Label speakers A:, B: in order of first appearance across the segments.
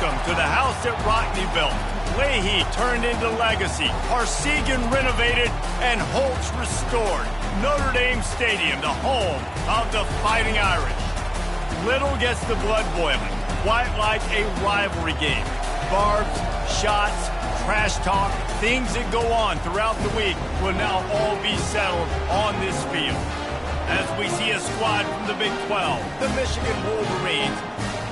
A: Welcome to the house that Rockne built. Leahy turned into legacy, Parsegan renovated, and Holtz restored. Notre Dame Stadium, the home of the Fighting Irish. Little gets the blood boiling, quite like a rivalry game. Barbs, shots, trash talk, things that go on throughout the week will now all be settled on this field. As we see a squad from the Big 12, the Michigan Wolverines,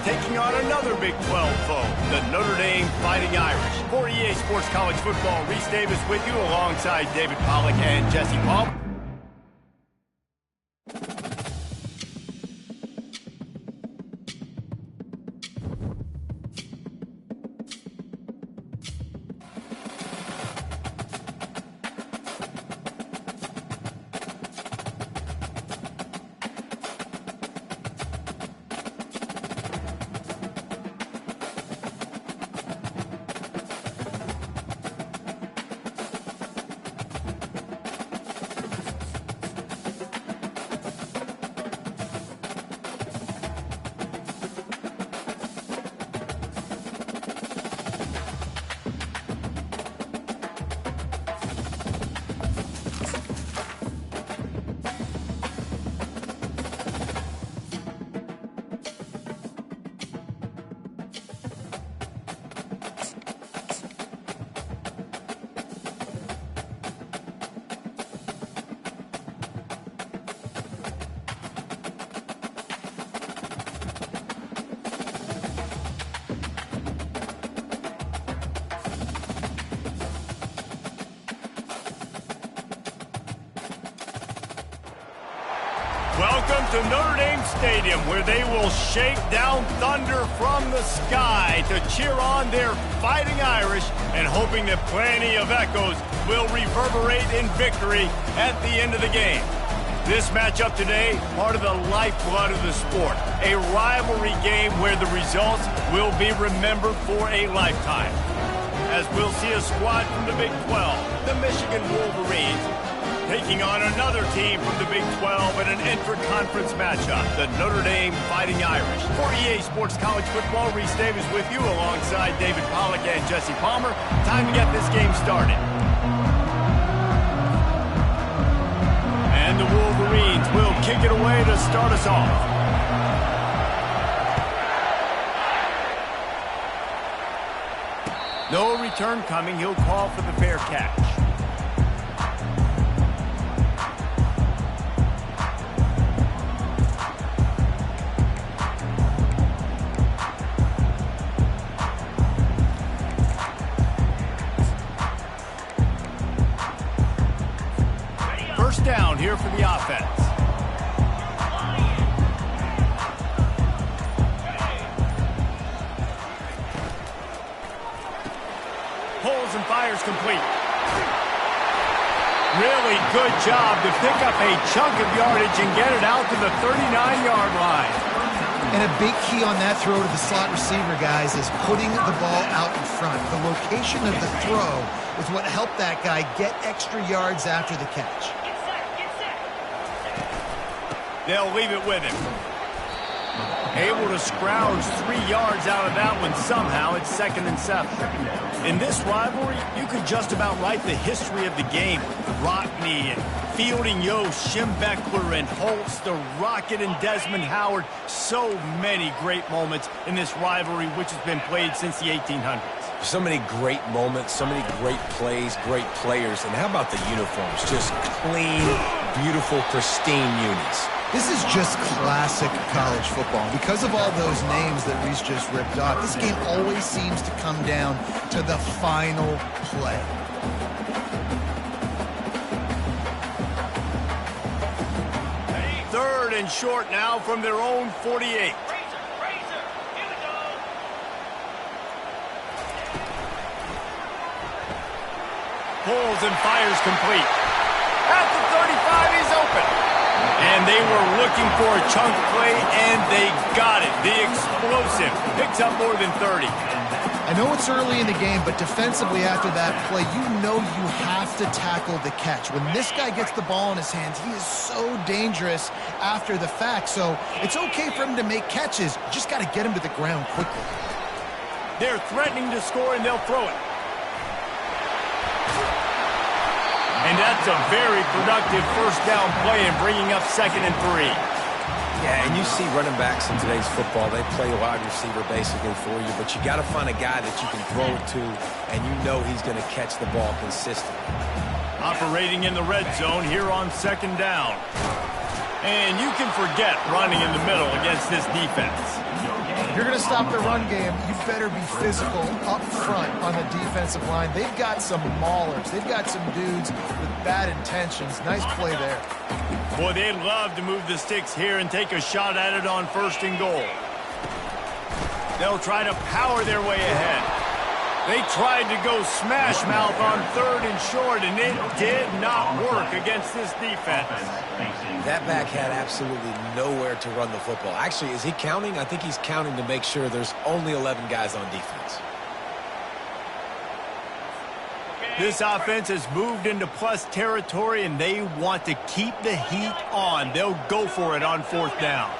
A: taking on another Big 12 foe, the Notre Dame Fighting Irish. For EA Sports College Football, Reese Davis with you alongside David Pollack and Jesse Palmer. Welcome to Notre Dame Stadium, where they will shake down thunder from the sky to cheer on their Fighting Irish, and hoping that plenty of echoes will reverberate in victory at the end of the game. This matchup today, part of the lifeblood of the sport, a rivalry game where the results will be remembered for a lifetime. As we'll see a squad from the Big 12, the Michigan Wolverines, taking on another team from the Big 12 in an intra-conference matchup, the Notre Dame Fighting Irish. For EA Sports College Football, Reese Davis with you alongside David Pollack and Jesse Palmer. Time to get this game started. And the Wolverines will kick it away to start us off. No return coming. He'll call for the fair catch. First down here for the offense. Pulls and fires complete. Really good job to pick up a chunk of yardage and get it out to the 39-yard line.
B: And a big key on that throw to the slot receiver, guys, is putting the ball out in front. The location of the throw is what helped that guy get extra yards after the catch.
A: They'll leave it with him. Able to scrounge 3 yards out of that one somehow. It's 2nd and 7. In this rivalry, you could just about write the history of the game. Rockne and Fielding Yost, Schembechler and Holtz, the Rocket and Desmond Howard. So many great moments in this rivalry, which has been played since the 1800s.
C: So many great moments, so many great plays, great players. And how about the uniforms? Just clean, beautiful, pristine unis.
B: This is just classic college football. Because of all those names that Reese just ripped off, this game always seems to come down to the final play.
A: Third and short now from their own 48. Pulls and fires complete. At the 35, he's open. And they were looking for a chunk play, and they got it. The explosive picks up more than 30.
B: I know it's early in the game, but defensively after that play, you know you have to tackle the catch. When this guy gets the ball in his hands, he is so dangerous after the fact. So it's okay for him to make catches. You just got to get him to the ground quickly.
A: They're threatening to score, and they'll throw it. And that's a very productive first down play and bringing up 2nd and 3.
C: Yeah, and you see running backs in today's football, they play a wide receiver basically for you, but you got to find a guy that you can throw it to, and you know he's going to catch the ball consistently.
A: Operating in the red zone here on 2nd down. And you can forget running in the middle against this defense.
B: If you're going to stop the run game, you better be physical up front on the defensive line. They've got some maulers. They've got some dudes with bad intentions. Nice play there.
A: Boy, they'd love to move the sticks here and take a shot at it on 1st and goal. They'll try to power their way ahead. They tried to go smash mouth on 3rd and short, and it did not work against this defense.
C: That back had absolutely nowhere to run the football. Actually, is he counting? I think he's counting to make sure there's only 11 guys on defense.
A: This offense has moved into plus territory, and they want to keep the heat on. They'll go for it on 4th down.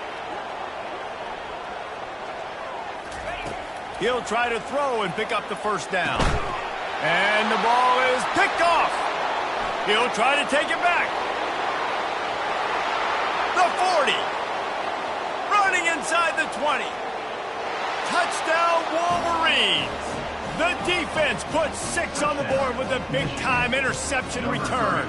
A: He'll try to throw and pick up the 1st down. And the ball is picked off. He'll try to take it back. The 40. Running inside the 20. Touchdown, Wolverines. The defense puts 6 on the board with a big-time interception return.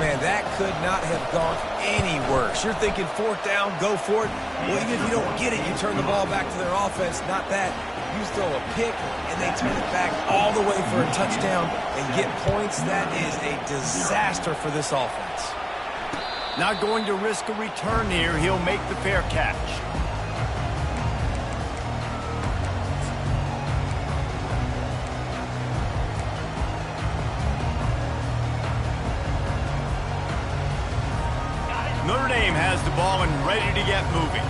C: Man, that could not have gone any worse. You're thinking 4th down, go for it. Well, even if you don't get it, you turn the ball back to their offense. Not that. You throw a pick, and they turn it back all the way for a touchdown and get points. That is a disaster for this offense.
A: Not going to risk a return here. He'll make the fair catch. Notre Dame has the ball and ready to get moving.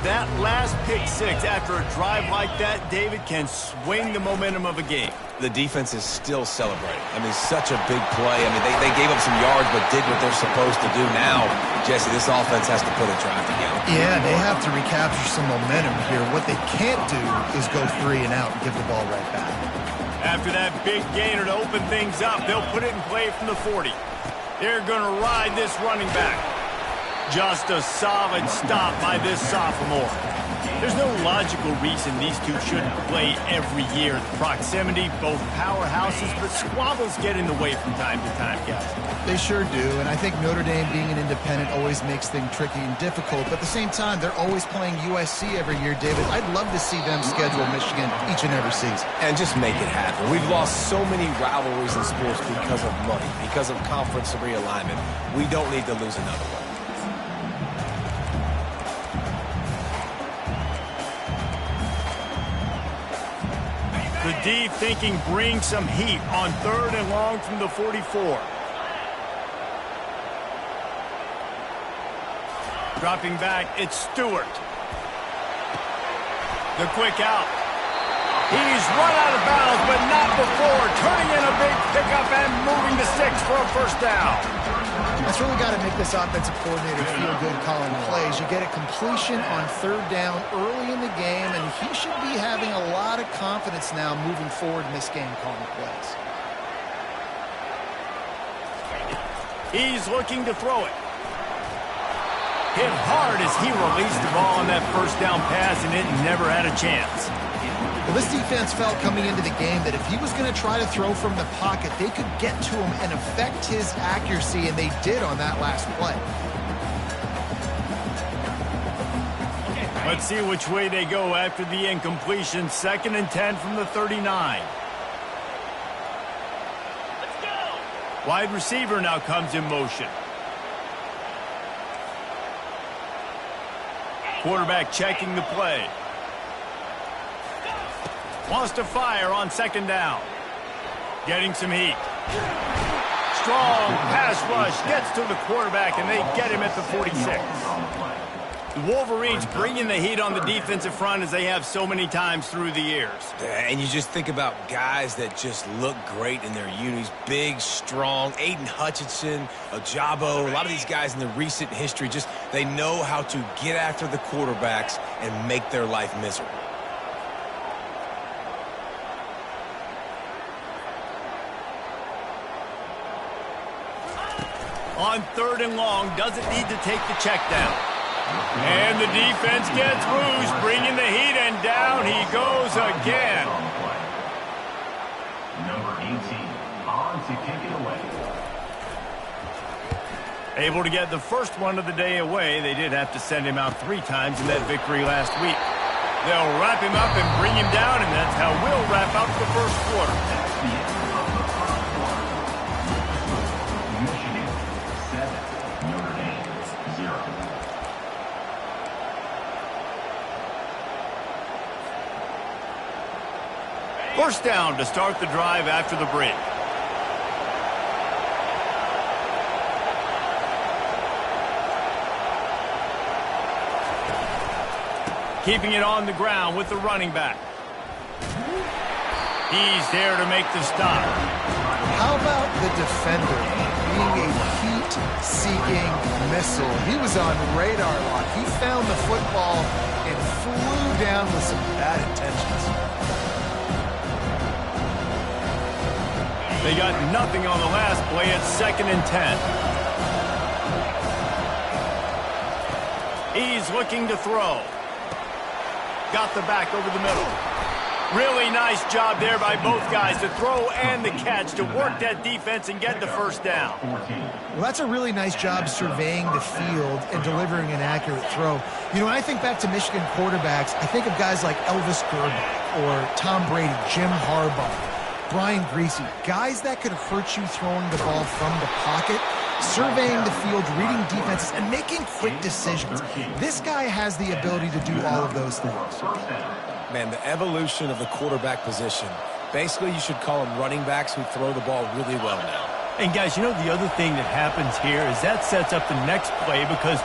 A: That last pick 6 after a drive like that, David, can swing the momentum of a game.
C: The defense is still celebrating. I mean, such a big play. I mean, they gave up some yards but did what they're supposed to do. Now, Jesse, this offense has to put a drive together.
B: Yeah, they have to recapture some momentum here. What they can't do is go 3 and out and give the ball right back.
A: After that big gainer to open things up, they'll put it in play from the 40. They're going to ride this running back. Just a solid stop by this sophomore. There's no logical reason these two shouldn't play every year. The proximity, both powerhouses, but squabbles get in the way from time to time, guys.
B: They sure do, and I think Notre Dame being an independent always makes things tricky and difficult, but at the same time, they're always playing USC every year, David. I'd love to see them schedule Michigan each and every season.
C: And just make it happen. We've lost so many rivalries in sports because of money, because of conference realignment. We don't need to lose another one.
A: The D thinking bring some heat on 3rd and long from the 44. Dropping back, it's Stewart. The quick out. He's run out of bounds, but not before. Turning in a big pickup and moving the 6 for a 1st down.
B: That's really got to make this offensive coordinator feel good calling plays. You get a completion on 3rd down early in the game, and he should be having a lot of confidence now moving forward in this game calling plays.
A: He's looking to throw it. Hit hard as he released the ball on that 1st down pass, and it never had a chance.
B: Well, this defense felt coming into the game that if he was going to try to throw from the pocket, they could get to him and affect his accuracy, and they did on that last play.
A: Let's see which way they go after the incompletion. 2nd and 10 from the 39. Let's go. Wide receiver now comes in motion. Quarterback checking the play. Wants to fire on 2nd down. Getting some heat. Strong pass rush. Gets to the quarterback, and they get him at the 46. The Wolverines bringing the heat on the defensive front as they have so many times through the years.
C: And you just think about guys that just look great in their unis. Big, strong. Aiden Hutchinson, Ojabo. A lot of these guys in the recent history, just they know how to get after the quarterbacks and make their life miserable.
A: On 3rd and long, doesn't need to take the check down. And the defense gets loose, bringing the heat, and down he goes again.
D: Number 18, on to kick it away.
A: Able to get the first one of the day away. They did have to send him out 3 times in that victory last week. They'll wrap him up and bring him down, and that's how we'll wrap up the first quarter.
D: That's the end of the first quarter. Michigan 7, Notre Dame 0.
A: First down to start the drive after the break. Keeping it on the ground with the running back. He's there to make the stop.
B: How about the defender being a heat-seeking missile? He was on radar lock. He found the football and flew down with some bad intentions.
A: They got nothing on the last play. It's 2nd and 10. He's looking to throw. Got the back over the middle. Really nice job there by both guys to throw and the catch to work that defense and get the first down.
B: Well, that's a really nice job surveying the field and delivering an accurate throw. You know, when I think back to Michigan quarterbacks, I think of guys like Elvis Grbac or Tom Brady, Jim Harbaugh, Brian Griese, guys that could hurt you throwing the ball from the pocket, surveying the field, reading defenses, and making quick decisions. This guy has the ability to do all of those things.
C: Man, the evolution of the quarterback position. Basically, you should call them running backs who throw the ball really well now.
A: And guys, you know the other thing that happens here is that sets up the next play because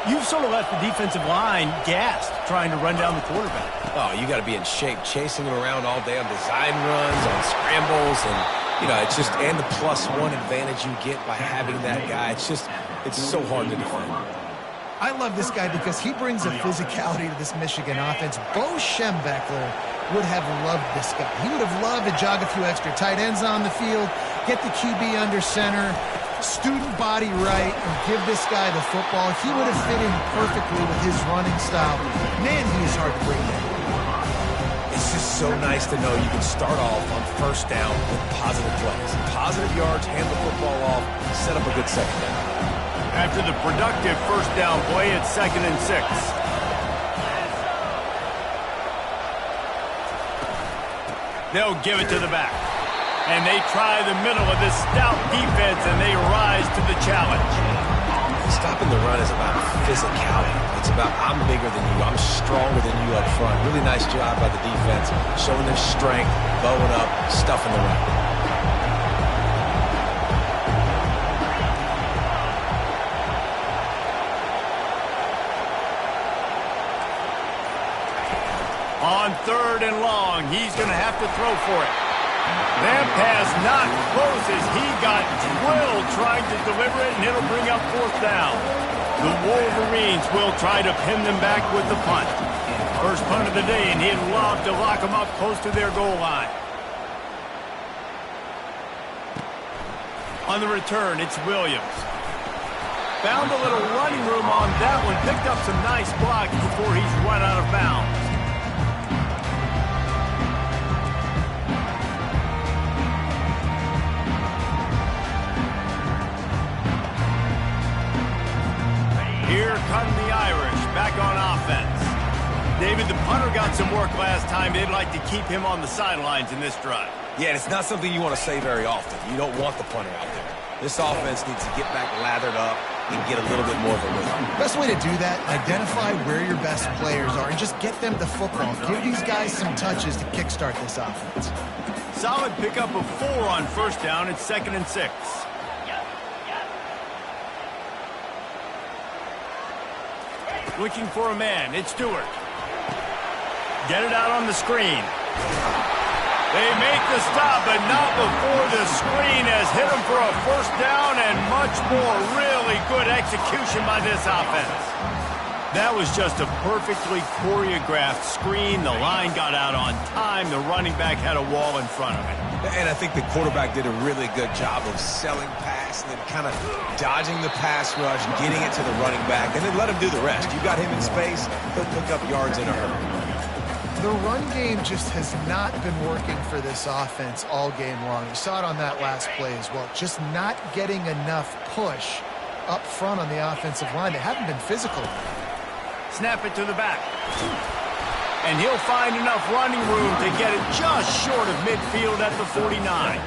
A: you've sort of left the defensive line gassed trying to run down the quarterback.
C: Oh, you got to be in shape, chasing him around all day on design runs, on scrambles, and you know, it's just, and the +1 advantage you get by having that guy. It's so hard to defend.
B: I love this guy because he brings a physicality to this Michigan offense. Bo Schembechler would have loved this guy. He would have loved to jog a few extra tight ends on the field, get the QB under center, student body right, and give this guy the football. He would have fit in perfectly with his running style. Man, he is hard to bring down.
C: It's just so nice to know you can start off on first down with positive plays. Positive yards, hand the football off, set up a good second down.
A: After the productive first down play, it's 2nd and 6. They'll give it to the back. And they try the middle of this stout defense, and they rise to the challenge.
C: Stopping the run is about physicality. It's about I'm bigger than you, I'm stronger than you up front. Really nice job by the defense, showing their strength, bowing up, stuffing the run.
A: On 3rd and long, he's going to have to throw for it. That pass not close as he got drilled trying to deliver it, and it'll bring up 4th down. The Wolverines will try to pin them back with the punt. First punt of the day, and he'd love to lock them up close to their goal line. On the return, it's Williams. Found a little running room on that one, picked up some nice blocks before he's run out of bounds. Here come the Irish, back on offense. David, the punter got some work last time. They'd like to keep him on the sidelines in this drive.
C: Yeah, and it's not something you want to say very often. You don't want the punter out there. This offense needs to get back lathered up and get a little bit more of a rhythm.
B: Best way to do that, identify where your best players are and just get them the football. Give these guys some touches to kickstart this offense.
A: Solid pickup of 4 on first down. It's 2nd and 6. Looking for a man. It's Stewart. Get it out on the screen. They make the stop, but not before the screen has hit them for a first down and much more. Really good execution by this offense. That was just a perfectly choreographed screen. The line got out on time. The running back had a wall in front of it.
C: And I think the quarterback did a really good job of selling pass pass and then kind of dodging the pass rush, getting it to the running back, and then let him do the rest. You got him in space, he'll pick up yards in a hurry.
B: The run game just has not been working for this offense all game long. You saw it on that last play as well. Just not getting enough push up front on the offensive line. They haven't been physical.
A: Snap it to the back. And he'll find enough running room to get it just short of midfield at the 49.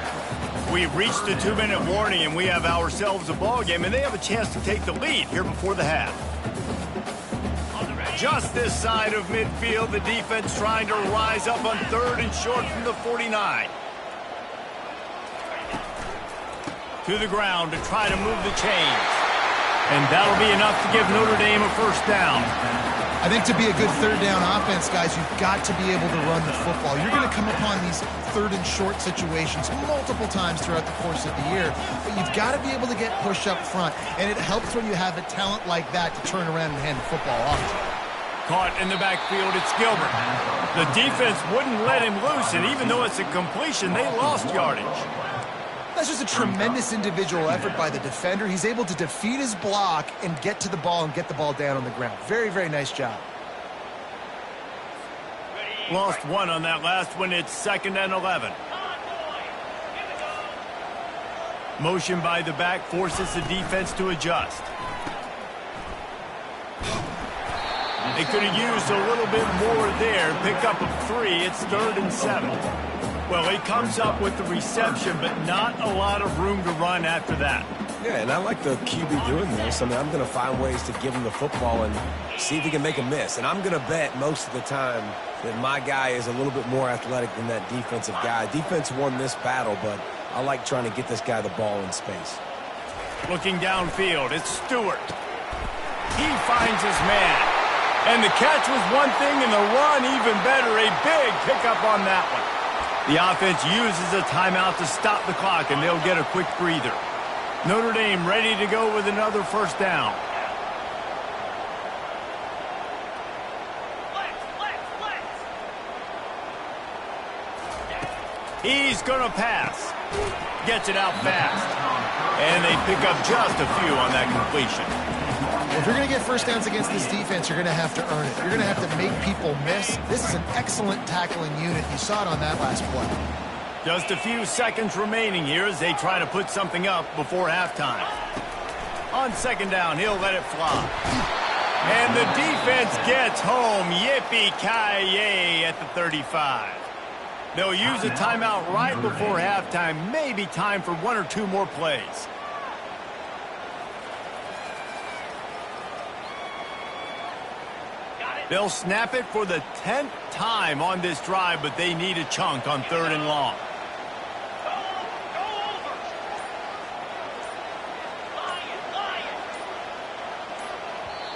A: We've reached the 2-minute warning, and we have ourselves a ball game, and they have a chance to take the lead here before the half. Just this side of midfield, the defense trying to rise up on 3rd and short from the 49. To the ground to try to move the chains. And that'll be enough to give Notre Dame a first down.
B: I think to be a good 3rd down offense, guys, you've got to be able to run the football. You're going to come upon these 3rd and short situations multiple times throughout the course of the year, but you've got to be able to get push up front, and it helps when you have a talent like that to turn around and hand the football off.
A: Caught in the backfield, it's Gilbert. The defense wouldn't let him loose, and even though it's a completion, they lost yardage.
B: That's just a tremendous individual effort by the defender. He's able to defeat his block and get to the ball and get the ball down on the ground. Very, very nice job.
A: Lost one on that last one. It's 2nd and 11. Motion by the back forces the defense to adjust. They could have used a little bit more there. Pick up of 3. It's 3rd and 7. Well, he comes up with the reception, but not a lot of room to run after that.
C: Yeah, and I like the QB doing this. I mean, I'm going to find ways to give him the football and see if he can make a miss. And I'm going to bet most of the time that my guy is a little bit more athletic than that defensive guy. Defense won this battle, but I like trying to get this guy the ball in space.
A: Looking downfield, it's Stewart. He finds his man. And the catch was one thing, and the run even better. A big pickup on that one. The offense uses a timeout to stop the clock, and they'll get a quick breather. Notre Dame ready to go with another first down. He's going to pass. Gets it out fast. And they pick up just a few on that completion.
B: If you're going to get first downs against this defense, you're going to have to earn it. You're going to have to make people miss. This is an excellent tackling unit. You saw it on that last play.
A: Just a few seconds remaining here as they try to put something up before halftime. On 2nd down, he'll let it fly. And the defense gets home. Yippee-ki-yay at the 35. They'll use a timeout right before halftime. Maybe time for 1 or 2 more plays. They'll snap it for the 10th time on this drive, but they need a chunk on 3rd and long.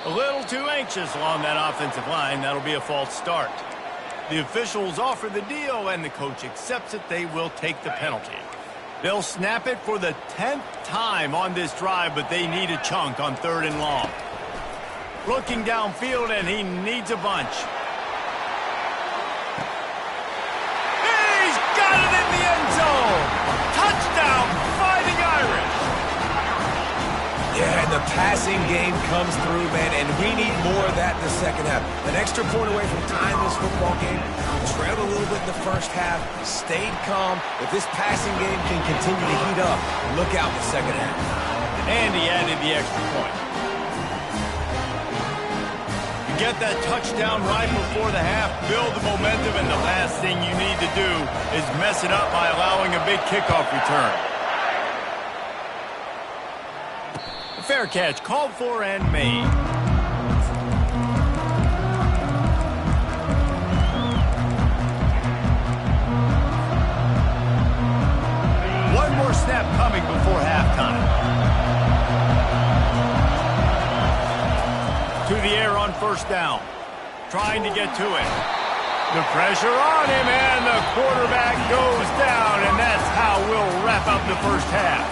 A: A little too anxious along that offensive line. That'll be a false start. The officials offer the deal, and the coach accepts it. They will take the penalty. They'll snap it for the 10th time on this drive, but they need a chunk on 3rd and long. Looking downfield, and he needs a bunch. He's got it in the end zone! Touchdown, Fighting Irish!
C: Yeah, and the passing game comes through, man, and we need more of that in the second half. An extra point away from tying this football game. Trailed a little bit in the first half, stayed calm. If this passing game can continue to heat up, look out in the second half.
A: And he added the extra point. Get that touchdown right before the half, build the momentum, and the last thing you need to do is mess it up by allowing a big kickoff return. Fair catch, called for and made. One more snap coming before halftime. To the air on 1st down. Trying to get to it. The pressure on him, and the quarterback goes down, and that's how we'll wrap up the first half.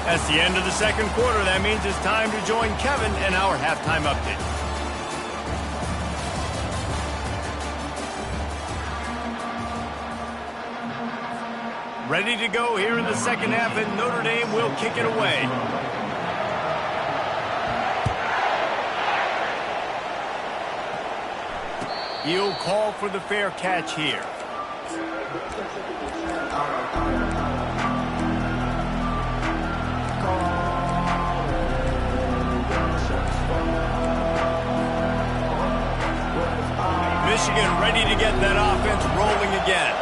A: That's the end of the 2nd quarter. That means it's time to join Kevin in our halftime update. Ready to go here in the second half, and Notre Dame will kick it away. He'll call for the fair catch here. Michigan ready to get that offense rolling again.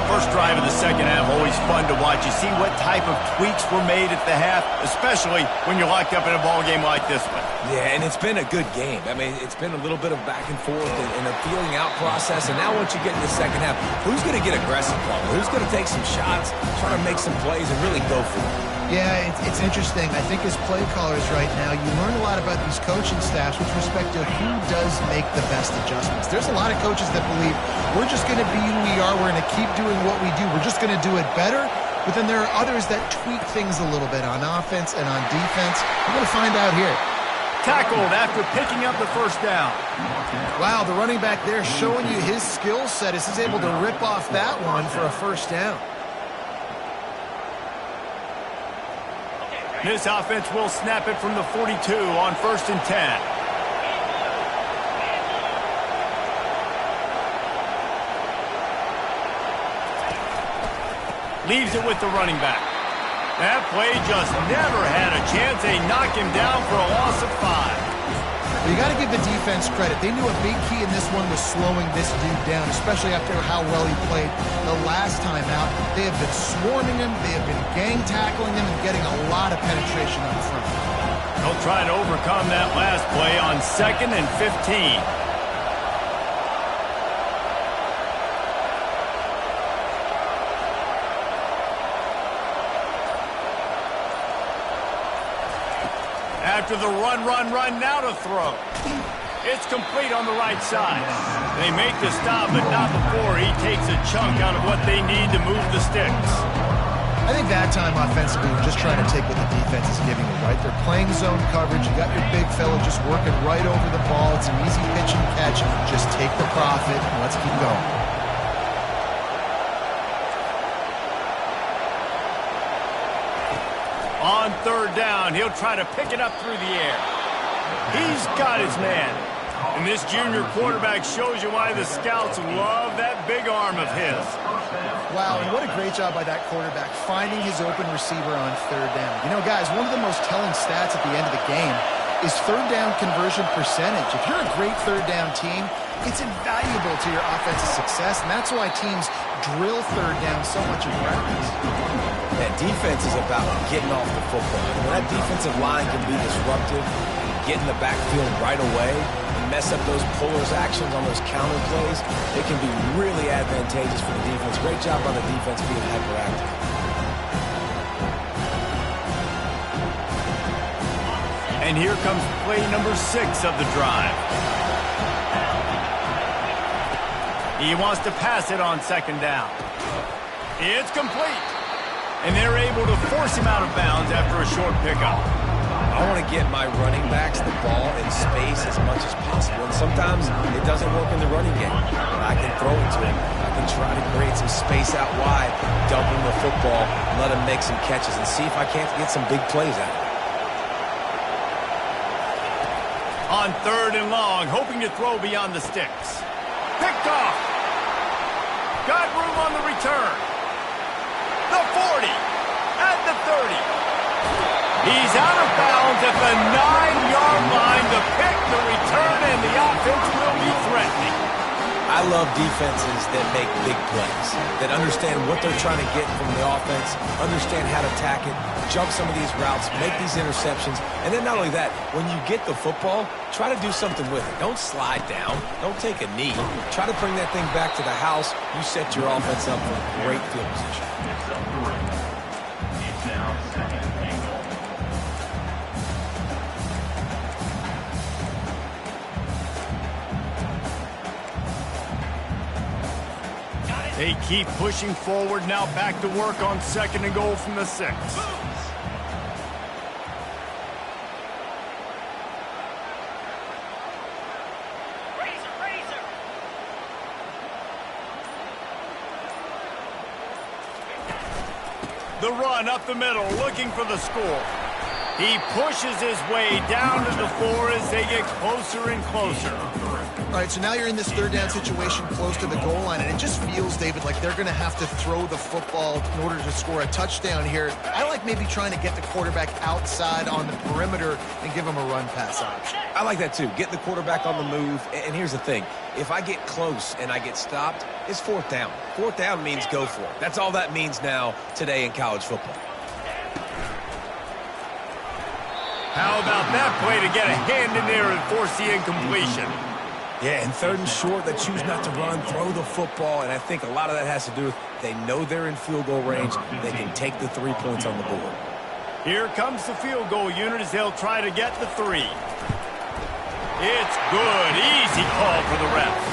A: First drive of the second half, always fun to watch. You see what type of tweaks were made at the half, especially when you're locked up in a ball game like this one.
C: Yeah, and it's been a good game. I mean, it's been a little bit of back and forth and a feeling out process. And now once you get in the second half, who's going to get aggressive, Paul? Who's going to take some shots, try to make some plays, and really go for it?
B: Yeah, it's interesting. I think as play callers right now, you learn a lot about these coaching staffs with respect to who does make the best adjustments. There's a lot of coaches that believe we're just going to be who we are. We're going to keep doing what we do. We're just going to do it better. But then there are others that tweak things a little bit on offense and on defense. We're going to find out here.
A: Tackled after picking up the first down.
B: Wow, the running back there showing you his skill set as he's able to rip off that one for a first down.
A: This offense will snap it from the 42 on 1st and 10. Leaves it with the running back. That play just never had a chance. They knock him down for a loss of 5.
B: You got to give the defense credit. They knew a big key in this one was slowing this dude down, especially after how well he played the last time out. They have been swarming him. They have been gang tackling him and getting a lot of penetration up front.
A: They'll try to overcome that last play on 2nd and 15. After the run, now to throw. It's complete on the right side. They make the stop, but not before he takes a chunk out of what they need to move the sticks.
B: I think that time offensively, we're just trying to take what the defense is giving you, right? They're playing zone coverage. You got your big fella just working right over the ball. It's an easy pitch and catch. Just take the profit and let's keep going.
A: On 3rd down, he'll try to pick it up through the air. He's got his man. And this junior quarterback shows you why the scouts love that big arm of his.
B: Wow, and what a great job by that quarterback finding his open receiver on 3rd down. You know, guys, one of the most telling stats at the end of the game is 3rd down conversion percentage. If you're a great 3rd down team, it's invaluable to your offensive success, and that's why teams drill 3rd down so much in practice.
C: That defense is about getting off the football. When that defensive line can be disruptive, get in the backfield right away, and mess up those pullers actions on those counter plays, it can be really advantageous for the defense. Great job on the defense being hyperactive.
A: And here comes play number 6 of the drive. He wants to pass it on 2nd down. It's complete. And they're able to force him out of bounds after a short pickup.
C: I want to get my running backs the ball in space as much as possible. And sometimes it doesn't work in the running game. I can throw it to him. I can try to create some space out wide, dump him the football, let him make some catches, and see if I can't get some big plays out of it.
A: On 3rd and long, hoping to throw beyond the sticks. Picked off. Got room on the return. The 40. At the 30. He's out of bounds at the 9-yard line. The pick, the return, and the offense will be threatening.
C: I love defenses that make big plays, that understand what they're trying to get from the offense, understand how to attack it, jump some of these routes, make these interceptions, and then not only that, when you get the football, try to do something with it. Don't slide down. Don't take a knee. Try to bring that thing back to the house. You set your offense up for a great field position.
D: It's now 2nd and goal.
A: They keep pushing forward, now back to work on 2nd and goal from the 6. The run up the middle, looking for the score. He pushes his way down to the floor as they get closer and closer.
B: All right, so now you're in this third down situation close to the goal line, and it just feels, David, like they're going to have to throw the football in order to score a touchdown here. I like maybe trying to get the quarterback outside on the perimeter and give him a run-pass option.
C: I like that too. Get the quarterback on the move. And here's the thing. If I get close and I get stopped, it's fourth down. Fourth down means go for it. That's all that means now today in college football.
A: How about that play to get a hand in there and force the incompletion?
C: Yeah, and third and short, they choose not to run, throw the football, and I think a lot of that has to do with they know they're in field goal range. They can take the 3 points on the board.
A: Here comes the field goal unit as they'll try to get the 3. It's good. Easy call for the refs.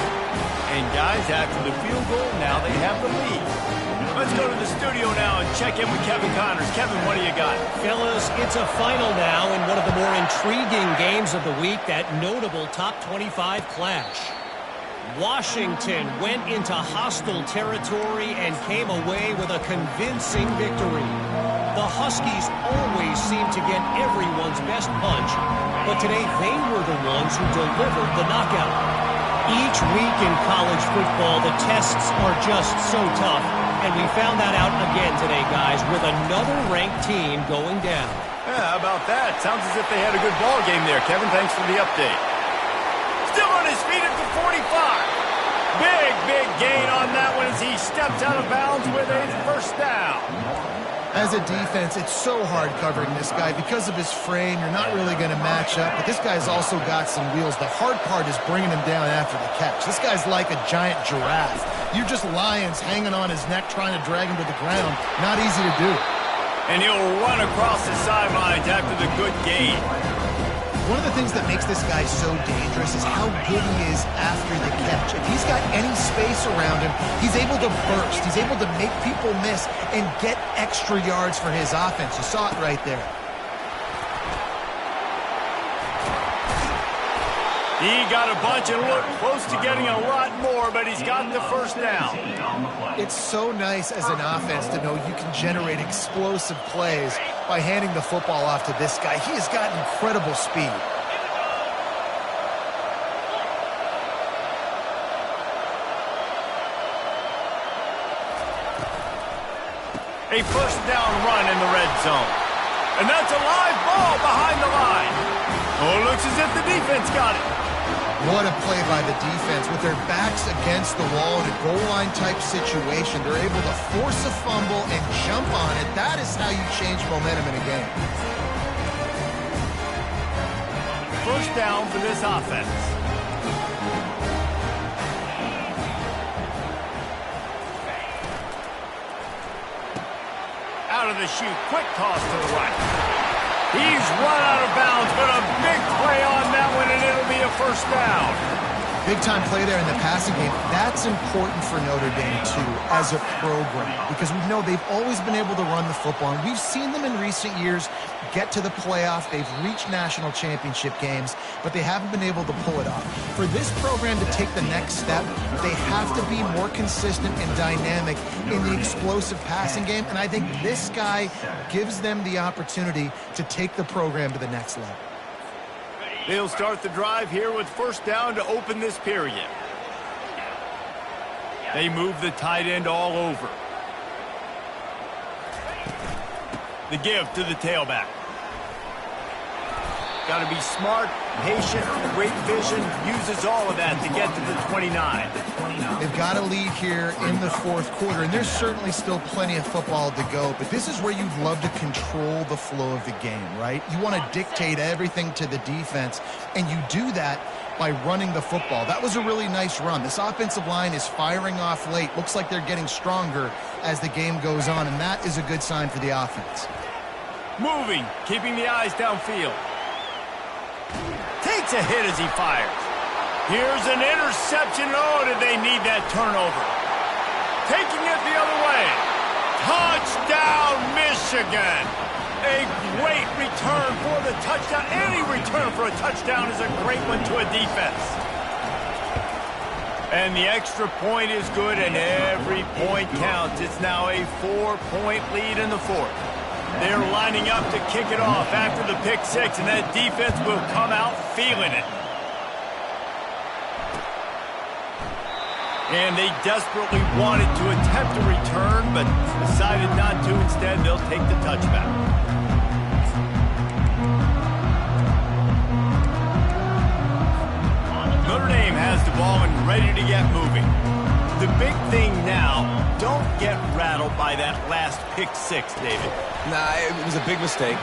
A: And guys, after the field goal, now they have the lead. Let's go to the studio now and check in with Kevin Connors. Kevin, what do you got?
E: Fellas, it's a final now in one of the more intriguing games of the week, that notable top 25 clash. Washington went into hostile territory and came away with a convincing victory. The Huskies always seem to get everyone's best punch, but today they were the ones who delivered the knockout. Each week in college football, the tests are just so tough. And we found that out again today, guys, with another ranked team going down.
A: Yeah, how about that? Sounds as if they had a good ball game there. Kevin, thanks for the update. Still on his feet at the 45. Big gain on that one as he steps out of bounds with a first down.
B: As a defense, it's so hard covering this guy. Because of his frame, you're not really going to match up. But this guy's also got some wheels. The hard part is bringing him down after the catch. This guy's like a giant giraffe. You're just lions hanging on his neck trying to drag him to the ground. Not easy to do.
A: And he'll run across the sidelines after the good gain.
B: One of the things that makes this guy so dangerous is how good he is after the catch. If he's got any space around him, he's able to burst. He's able to make people miss and get extra yards for his offense. You saw it right there.
A: He got a bunch and looked close to getting a lot more, but he's got the first down.
B: It's so nice as an offense to know you can generate explosive plays by handing the football off to this guy. He has got incredible speed.
A: A first down run in the red zone. And that's a live ball behind the line. Oh, it looks as if the defense got it.
B: What a play by the defense. With their backs against the wall in a goal line type situation, they're able to force a fumble and jump on it. That is how you change momentum in a game.
A: First down for this offense. Out of the chute, quick toss to the right. He's run out of bounds, but a big play on that one, and it'll be a first down.
B: Big-time play there in the passing game. That's important for Notre Dame, too, as a program, because we know they've always been able to run the football, and we've seen them in recent years get to the playoff. They've reached national championship games, but they haven't been able to pull it off. For this program to take the next step, they have to be more consistent and dynamic in the explosive passing game, and I think this guy gives them the opportunity to take the program to the next level.
A: They'll start the drive here with first down to open this period. They move the tight end all over. The give to the tailback. Got to be smart, patient, great vision, uses all of that to get to the 29.
B: They've got a lead here in the fourth quarter, and there's certainly still plenty of football to go, but this is where you'd love to control the flow of the game, right? You want to dictate everything to the defense, and you do that by running the football. That was a really nice run. This offensive line is firing off late. Looks like they're getting stronger as the game goes on, and that is a good sign for the offense.
A: Moving, keeping the eyes downfield. Takes a hit as he fires. Here's an interception. Oh, did they need that turnover? Taking it the other way. Touchdown, Michigan. A great return for the touchdown. Any return for a touchdown is a great one to a defense. And the extra point is good, and every point counts. It's now a 4-point lead in the fourth. They're lining up to kick it off after the pick six, and that defense will come out feeling it. And they desperately wanted to attempt a return, but decided not to. Instead, they'll take the touchback. Notre Dame has the ball and ready to get moving. The big thing now, don't get rattled by that last pick six, David.
C: Nah, it was a big mistake.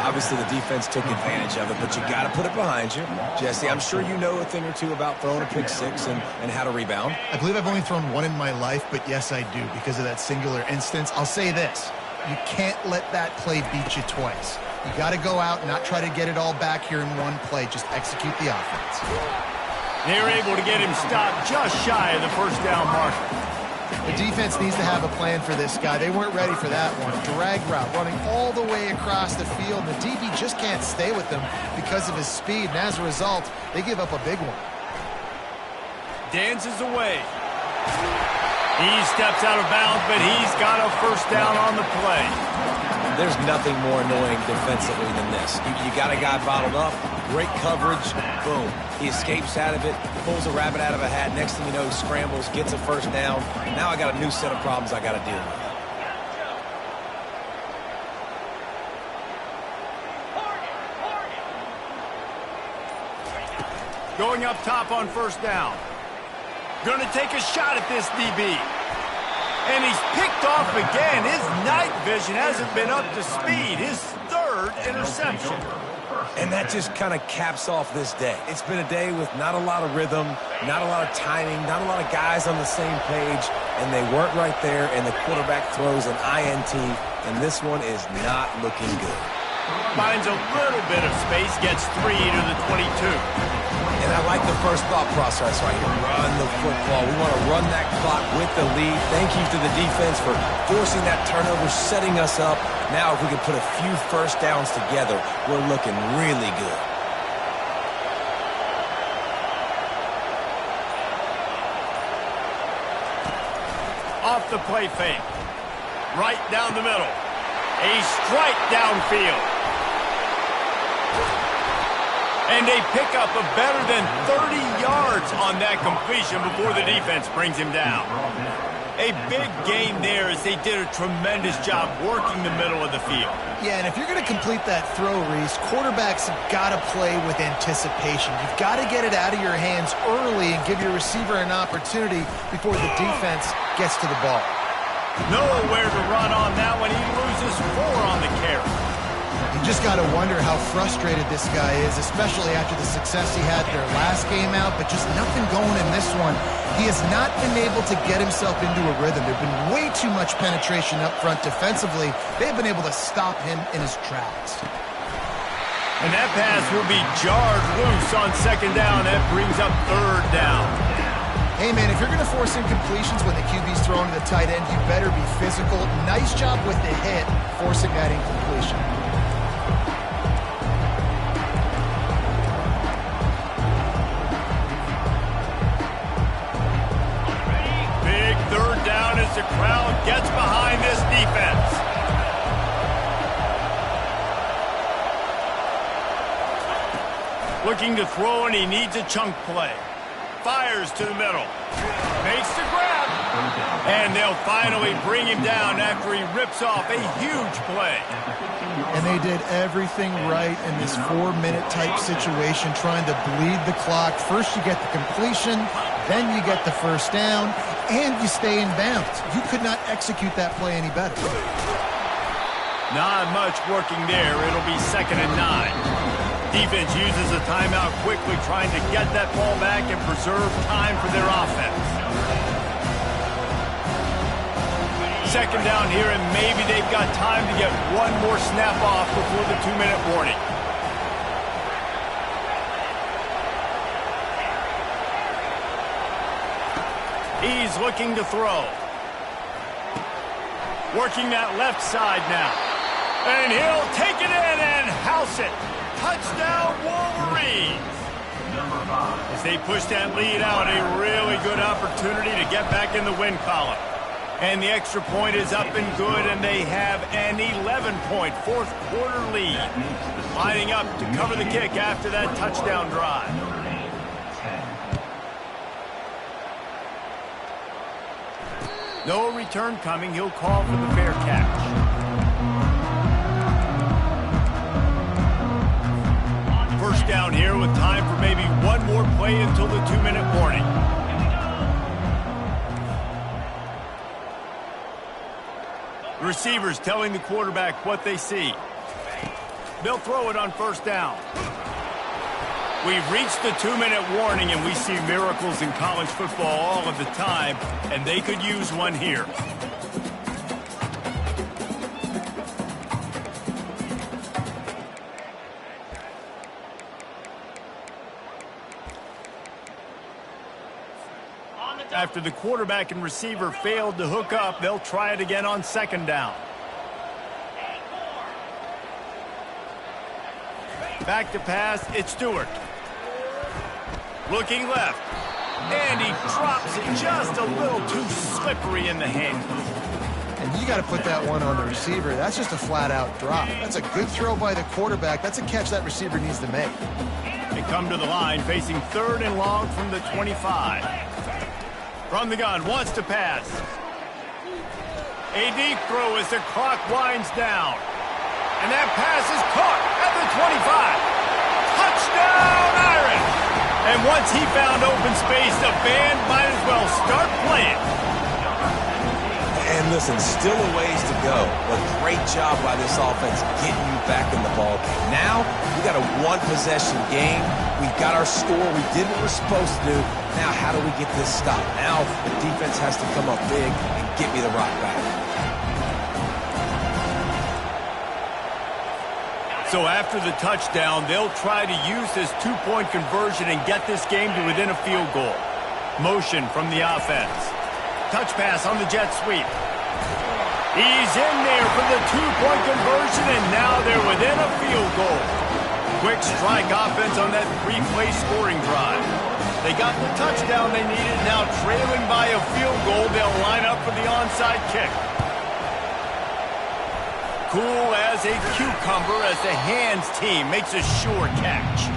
C: Obviously, the defense took advantage of it, but you got to put it behind you. Jesse, I'm sure you know a thing or two about throwing a pick six and how to rebound.
B: I believe I've only thrown one in my life, but yes, I do because of that singular instance. I'll say this. You can't let that play beat you twice. You got to go out and not try to get it all back here in one play. Just execute the offense.
A: They're able to get him stopped just shy of the first down marker.
B: The defense needs to have a plan for this guy. They weren't ready for that one. Drag route running all the way across the field. The DB just can't stay with them because of his speed, and as a result, they give up a big one.
A: Dances away. He steps out of bounds, but he's got a first down on the play.
C: There's nothing more annoying defensively than this. You got a guy bottled up, great coverage, boom. He escapes out of it, pulls a rabbit out of a hat. Next thing you know, he scrambles, gets a first down. Now I got a new set of problems I got to deal with.
A: Going up top on first down. Going to take a shot at this DB. And he's picked off again. His night vision hasn't been up to speed. His third interception.
C: And that just kind of caps off this day. It's been a day with not a lot of rhythm, not a lot of timing, not a lot of guys on the same page, and they weren't right there, and the quarterback throws an INT, and this one is not looking good.
A: Finds a little bit of space, gets 3 to the 22.
C: And I like the first thought process right here. Run the football. We want to run that clock with the lead. Thank you to the defense for forcing that turnover, setting us up. Now if we can put a few first downs together, we're looking really good.
A: Off the play fake. Right down the middle. A strike downfield. And they pick up a better than 30 yards on that completion before the defense brings him down. A big gain there as they did a tremendous job working the middle of the field.
B: Yeah, and if you're going to complete that throw, Reese, quarterbacks have got to play with anticipation. You've got to get it out of your hands early and give your receiver an opportunity before the defense gets to the ball.
A: Nowhere to run on that one. He loses 4 on the carry.
B: You just got to wonder how frustrated this guy is, especially after the success he had their last game out, but just nothing going in this one. He has not been able to get himself into a rhythm. There's been way too much penetration up front defensively. They've been able to stop him in his tracks.
A: And that pass will be jarred loose on second down. That brings up third down.
B: Hey, man, if you're going to force incompletions when the QB's throwing to the tight end, you better be physical. Nice job with the hit, forcing that incompletion.
A: Big third down as the crowd gets behind this defense. Looking to throw, and he needs a chunk play. Fires to the middle. Makes the grab. And they'll finally bring him down after he rips off a huge play.
B: And they did everything right in this 4-minute type situation, trying to bleed the clock. First you get the completion, then you get the first down, and you stay in bounds. You could not execute that play any better.
A: Not much working there. It'll be 2nd and 9. Defense uses a timeout quickly, trying to get that ball back and preserve time for their offense. 2nd down here, and maybe they've got time to get one more snap off before the 2-minute warning. He's looking to throw. Working that left side now. And he'll take it in and house it. Touchdown, Wolverines! As they push that lead out, a really good opportunity to get back in the win column. And the extra point is up and good, and they have an 11-point fourth-quarter lead. Lining up to cover the kick after that touchdown drive. No return coming. He'll call for the fair catch. First down here with time for maybe one more play until the 2-minute warning. The receivers telling the quarterback what they see. They'll throw it on first down. We've reached the 2-minute warning, and we see miracles in college football all of the time, and they could use one here. After the quarterback and receiver failed to hook up, they'll try it again on second down. Back to pass, it's Stewart. Looking left. And he drops it just a little too slippery in the hand.
B: And you got to put that one on the receiver. That's just a flat-out drop. That's a good throw by the quarterback. That's a catch that receiver needs to make.
A: They come to the line facing 3rd and long from the 25. From the gun, wants to pass. A deep throw as the clock winds down. And that pass is caught at the 25. Touchdown, Irish! And once he found open space, the band might as well start playing.
C: And listen, still a ways to go, but great job by this offense getting you back in the ball game. Now, we got a one-possession game. We got our score. We did what we're supposed to do. Now, how do we get this stopped? Now, the defense has to come up big and get me the rock back.
A: So after the touchdown, they'll try to use this 2-point conversion and get this game to within a field goal. Motion from the offense. Touch pass on the jet sweep. He's in there for the 2-point conversion, and now they're within a field goal. Quick strike offense on that 3-play scoring drive. They got the touchdown they needed. Now trailing by a field goal, they'll line up for the onside kick. Cool as a cucumber as the hands team makes a sure catch.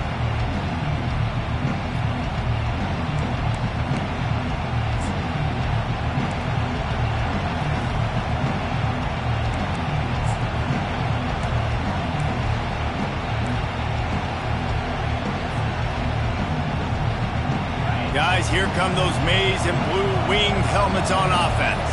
A: Guys, here come those maize and blue winged helmets on offense.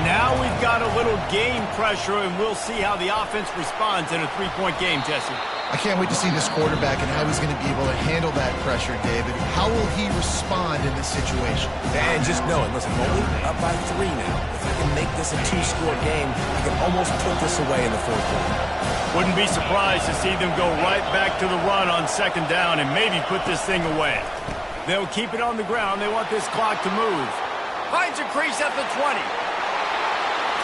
A: Now we've got a little game pressure, and we'll see how the offense responds in a 3-point game, Jesse.
B: I can't wait to see this quarterback and how he's going to be able to handle that pressure, David. How will he respond in this situation?
C: And just knowing, listen, only up by 3 now. If I can make this a 2-score game, I can almost put this away in the 4th quarter.
A: Wouldn't be surprised to see them go right back to the run on second down and maybe put this thing away. They'll keep it on the ground. They want this clock to move. Finds a crease at the 20.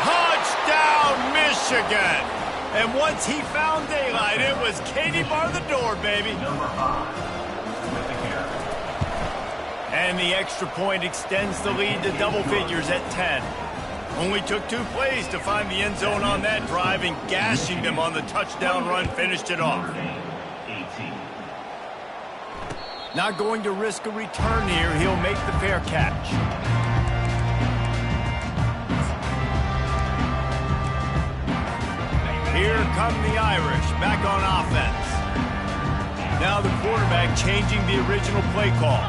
A: Touchdown, Michigan! And once he found daylight, it was Katie bar the door, baby. And the extra point extends the lead to double figures at 10. Only took 2 plays to find the end zone on that drive, and gashing them on the touchdown run finished it off. Not going to risk a return here. He'll make the fair catch. Here come the Irish, back on offense. Now the quarterback changing the original play call.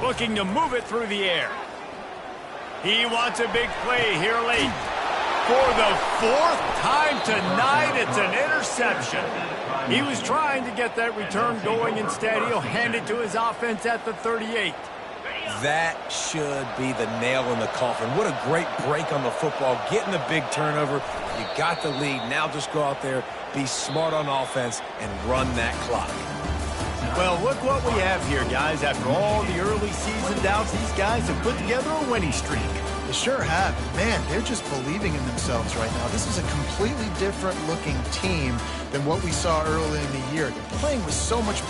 A: Looking to move it through the air. He wants a big play here late. For the 4th time tonight, it's an interception. He was trying to get that return going. Instead, he'll hand it to his offense at the 38.
C: That should be the nail in the coffin. What a great break on the football. Getting the big turnover. You got the lead. Now just go out there, be smart on offense, and run that clock.
A: Well, look what we have here, guys. After all the early season doubts, these guys have put together a winning streak.
B: They sure have. Man, they're just believing in themselves right now. This is a completely different looking team than what we saw early in the year. They're playing with so much